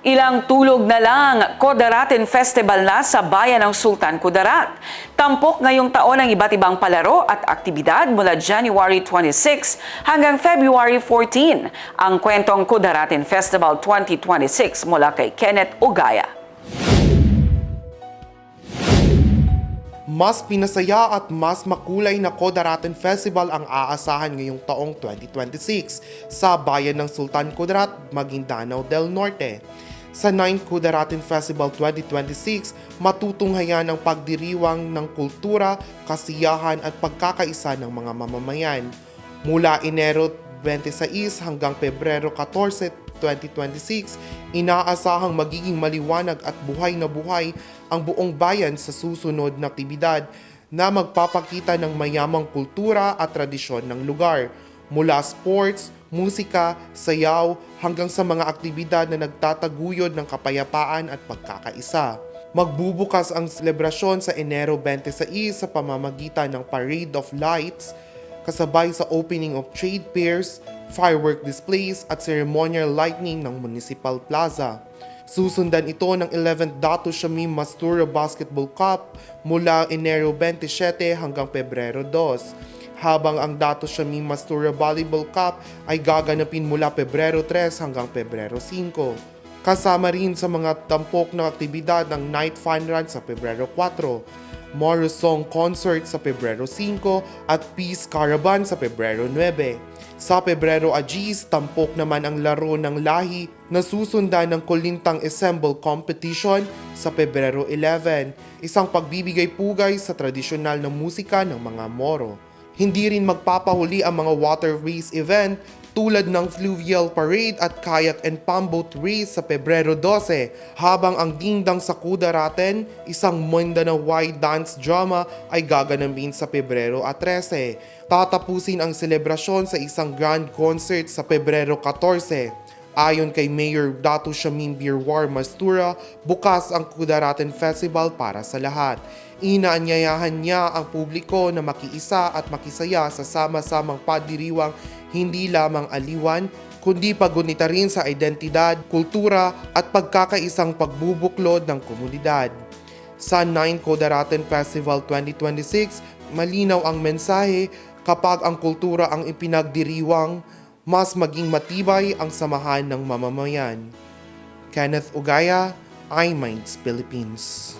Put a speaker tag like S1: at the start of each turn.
S1: Ilang tulog na lang, Kudaratin Festival na sa bayan ng Sultan Kudarat. Tampok ngayong taon ang iba't ibang palaro at aktibidad mula January 26 hanggang February 14. Ang kwentong Kudaratin Festival 2026 mula kay Kenneth Ugaya.
S2: Mas pinasaya at mas makulay na Kudaratin Festival ang aasahan ngayong taong 2026 sa bayan ng Sultan Kudarat, Maguindanao del Norte. Sa 9th Kudaratin Festival 2026, matutunghayan ang pagdiriwang ng kultura, kasiyahan at pagkakaisa ng mga mamamayan. Mula Enero 26 hanggang Pebrero 14, 2026, inaasahang magiging maliwanag at buhay na buhay ang buong bayan sa susunod na aktibidad na magpapakita ng mayamang kultura at tradisyon ng lugar. Mula sports, musika, sayaw, hanggang sa mga aktibidad na nagtataguyod ng kapayapaan at pagkakaisa. Magbubukas ang selebrasyon sa Enero 26 sa pamamagitan ng Parade of Lights, kasabay sa opening of trade fairs, firework displays at ceremonial lighting ng Municipal Plaza. Susundan ito ng 11th Dato Shamim Mastura Basketball Cup mula Enero 27 hanggang Pebrero 2. Habang ang Dato Shamim Mastura Volleyball Cup ay gaganapin mula Pebrero 3 hanggang Pebrero 5. Kasama rin sa mga tampok na aktibidad ng Night Fun Run sa Pebrero 4, Moro Song Concert sa Pebrero 5 at Peace Caravan sa Pebrero 9. Sa Pebrero Agis, tampok naman ang laro ng lahi na susundan ng Kulintang Assemble Competition sa Pebrero 11, isang pagbibigay pugay sa tradisyonal na musika ng mga Moro. Hindi rin magpapahuli ang mga water race event tulad ng Fluvial Parade at Kayak and Pumboat Race sa Pebrero 12, habang ang Dingdang sa Kudaraten, isang Mindanao-wide dance drama ay gaganapin sa Pebrero 13. Tatapusin ang selebrasyon sa isang grand concert sa Pebrero 14. Ayon kay Mayor Dato Shamim Birwar Mastura, bukas ang Kudaratin Festival para sa lahat. Inaanyayahan niya ang publiko na makiisa at makisaya sa sama-samang pagdiriwang hindi lamang aliwan, kundi pagunita rin sa identidad, kultura at pagkakaisang pagbubuklod ng komunidad. Sa 9th Kudaratin Festival 2026, malinaw ang mensahe: kapag ang kultura ang ipinagdiriwang, mas maging matibay ang samahan ng mamamayan. Kenneth Ugaya, iMinds Philippines.